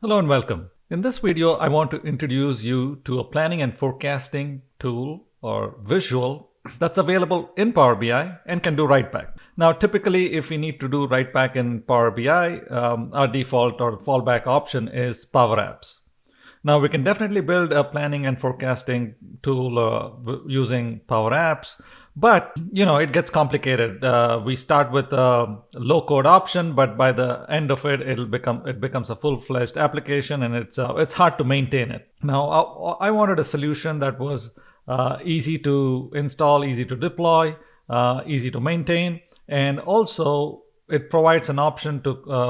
Hello and welcome. In this video, I want to introduce you to a planning and forecasting tool or visual that's available in Power BI and can do Writeback. Now, typically, if we need to do Writeback in Power BI, our default or fallback option is Power Apps. Now, we can definitely build a planning and forecasting tool using Power Apps, but it gets complicated. We start with a low-code option, but by the end of it, it becomes a full-fledged application, and it's hard to maintain it. Now, I wanted a solution that was easy to install, easy to deploy, easy to maintain, and also it provides an option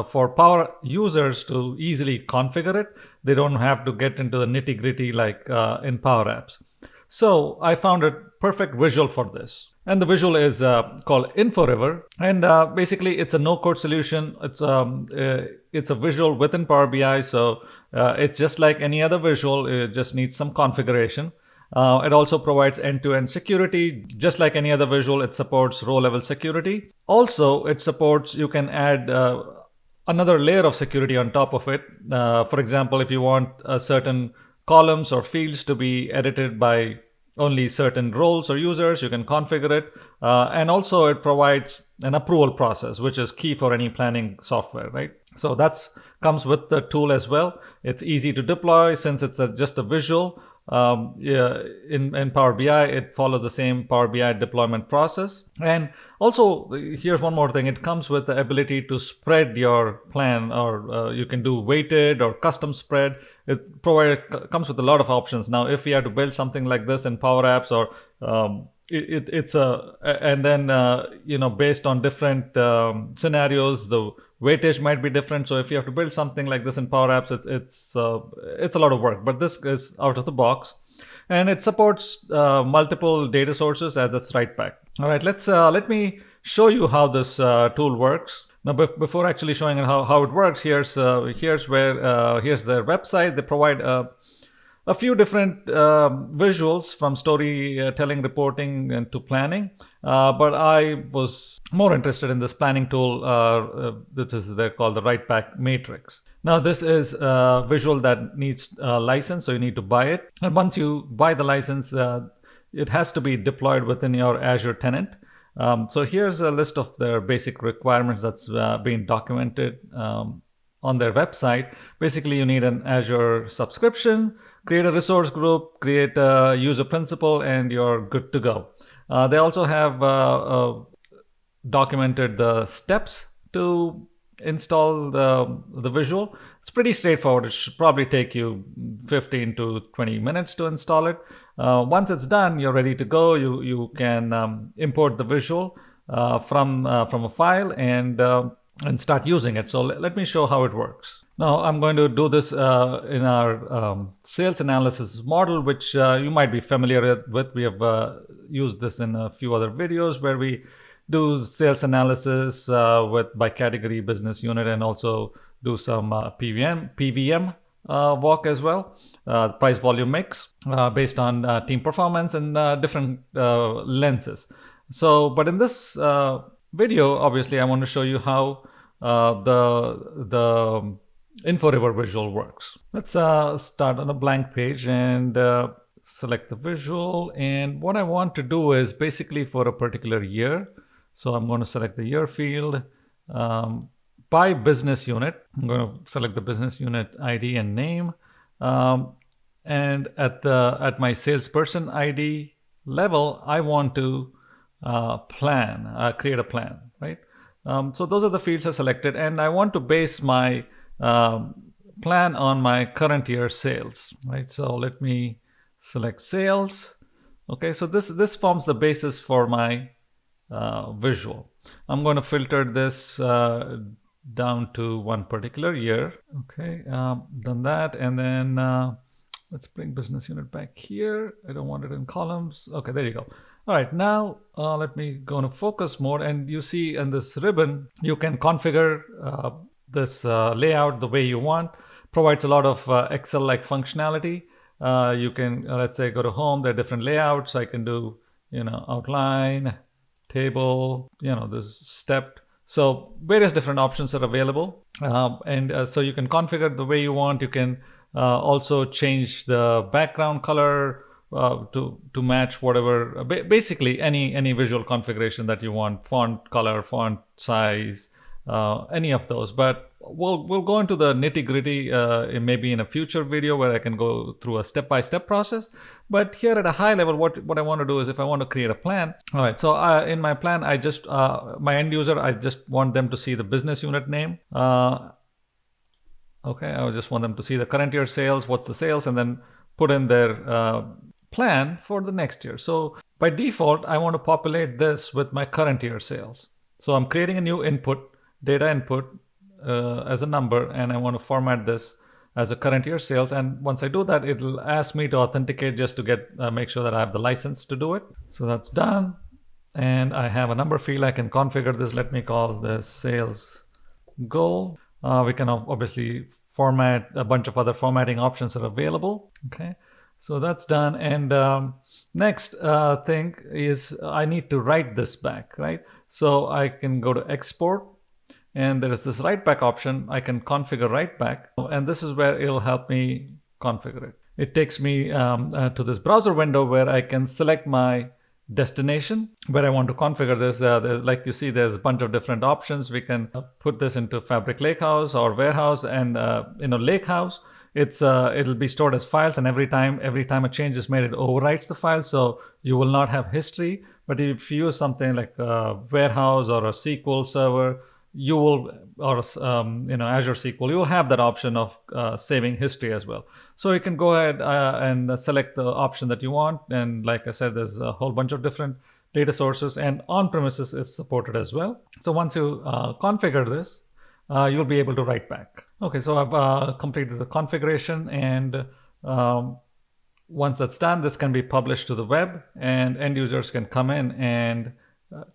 for Power users to easily configure it. They don't have to get into the nitty-gritty like in Power Apps. So I found a perfect visual for this. And the visual is called Inforiver. And basically, it's a no-code solution. It's a visual within Power BI. So it's just like any other visual. It just needs some configuration. It also provides end-to-end security. Just like any other visual, it supports row-level security. Also, it supports, you can add another layer of security on top of it. For example, if you want certain columns or fields to be edited by only certain roles or users, you can configure it. And also it provides an approval process, which is key for any planning software, right? So that comes with the tool as well. It's easy to deploy since it's just a visual. In Power BI, it follows the same Power BI deployment process. And also, here's one more thing. It comes with the ability to spread your plan, or you can do weighted or custom spread. It comes with a lot of options. Now, if we had to build something like this in Power Apps, or based on different scenarios, the weightage might be different. So if you have to build something like this in Power Apps, it's a lot of work. But this is out of the box, and it supports multiple data sources as its Writeback. All right, let me show you how this tool works. Now, before actually showing how it works, here's their website. They provide a few different visuals from storytelling, reporting, and to planning. But I was more interested in this planning tool. They're called the Writeback Matrix. Now, this is a visual that needs a license, so you need to buy it. And once you buy the license, it has to be deployed within your Azure tenant. So here's a list of their basic requirements that's being documented on their website. Basically, you need an Azure subscription, create a resource group, create a user principal, and you're good to go. They also have documented the steps to install the visual. It's pretty straightforward. It should probably take you 15 to 20 minutes to install it. Once it's done, you're ready to go. You can import the visual from a file and start using it. So let me show how it works. Now I'm going to do this in our sales analysis model, which you might be familiar with. We have used this in a few other videos where we do sales analysis by category, business unit, and also do some PVM walk as well, price volume mix based on team performance and different lenses. But in this video, obviously, I want to show you how the Inforiver visual works. Let's start on a blank page and select the visual. And what I want to do is basically for a particular year. So I'm going to select the year field. By business unit, I'm going to select the business unit ID and name. And at my salesperson ID level, I want to create a plan, right? So those are the fields I selected, and I want to base my plan on my current year sales, right? So let me select sales. Okay, so this forms the basis for my visual. I'm going to filter this down to one particular year. Okay, done that, and then let's bring business unit back here. I don't want it in columns. Okay, there you go. All right, now let me go into focus mode, and you see in this ribbon, you can configure this layout the way you want. Provides a lot of Excel-like functionality. You can, let's say, go to home. There are different layouts. I can do, outline, table, this stepped So various different options are available, so you can configure the way you want. You can also change the background color to match whatever, basically any visual configuration that you want, font color, font size, any of those. But we'll go into the nitty-gritty maybe in a future video where I can go through a step-by-step process. But here at a high level, what I want to do is, if I want to create a plan, all right, so in my plan, I just my end user, I just want them to see the business unit name. Okay, I just want them to see the current year sales, what's the sales, and then put in their plan for the next year. So by default, I want to populate this with my current year sales. So I'm creating a new data input as a number, and I want to format this as a current year sales. And once I do that, it'll ask me to authenticate just to get make sure that I have the license to do it. So that's done. And I have a number field. I can configure this. Let me call this sales goal. We can obviously format a bunch of other formatting options that are available. Okay, so that's done. And next thing is I need to write this back, right? So I can go to export, and there is this Writeback option. I can configure Writeback, and this is where it'll help me configure it. It takes me to this browser window where I can select my destination where I want to configure this. Like you see, there's a bunch of different options. We can put this into Fabric Lakehouse or Warehouse, and Lakehouse, it'll be stored as files, and every time a change is made, it overwrites the file, so you will not have history. But if you use something like Warehouse or a SQL Server, you will, or Azure SQL, you will have that option of saving history as well. So you can go ahead and select the option that you want. And like I said, there's a whole bunch of different data sources, and on-premises is supported as well. So once you configure this, you'll be able to write back. Okay, so I've completed the configuration, and once that's done, this can be published to the web, and end users can come in and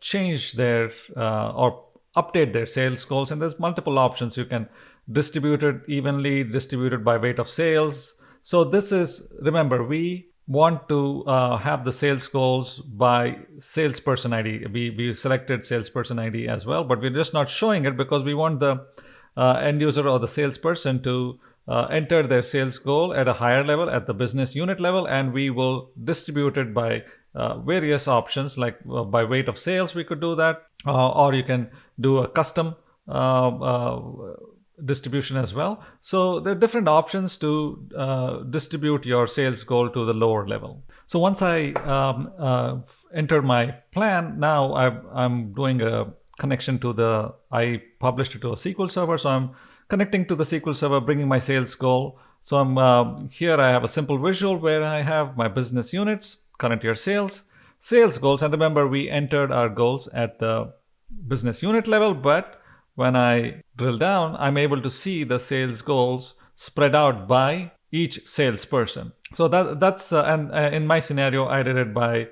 change their or update their sales goals. And there's multiple options. You can distribute it evenly, distributed by weight of sales. So this is, remember, we want to have the sales goals by salesperson ID. We selected salesperson ID as well, but we're just not showing it because we want the end user or the salesperson to enter their sales goal at a higher level, at the business unit level, and we will distribute it by various options, like by weight of sales. We could do that, or you can do a custom distribution as well. So there are different options to distribute your sales goal to the lower level. So once I enter my plan, now I'm doing a connection to I published it to a SQL server. So I'm connecting to the SQL server, bringing my sales goal. So I'm here I have a simple visual where I have my business units, current year sales goals. And remember, we entered our goals at the business unit level, but when I drill down, I'm able to see the sales goals spread out by each salesperson. So that's and in my scenario, I did it by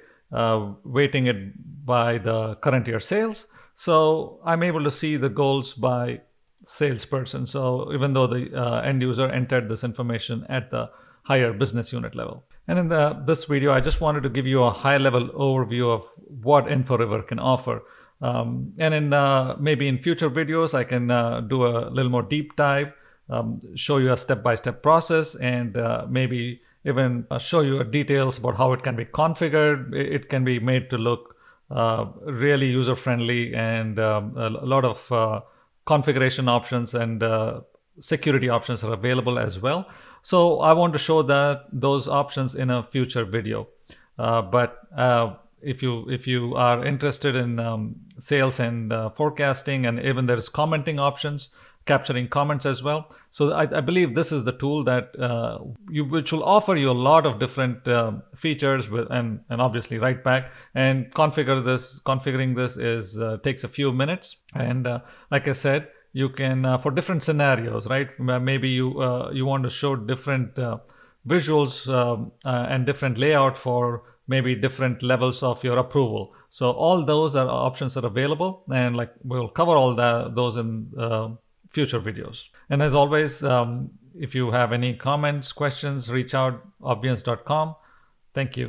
weighting it by the current year sales. So I'm able to see the goals by salesperson. So even though the end user entered this information at the higher business unit level. And in this video, I just wanted to give you a high-level overview of what Inforiver can offer. And in maybe in future videos, I can do a little more deep dive, show you a step-by-step process, and maybe even show you details about how it can be configured. It can be made to look really user-friendly, and a lot of configuration options and security options are available as well. So I want to show those options in a future video. But if you are interested in sales and forecasting, and even there's commenting options, capturing comments as well. So I believe this is the tool that which will offer you a lot of different features and obviously Writeback. And configuring this is takes a few minutes. And like I said, you can for different scenarios, right? Maybe you want to show different visuals and different layout for maybe different levels of your approval. So all those are options that are available, and like we'll cover all those in future videos. And as always, if you have any comments, questions, reach out obviEnce.com. Thank you.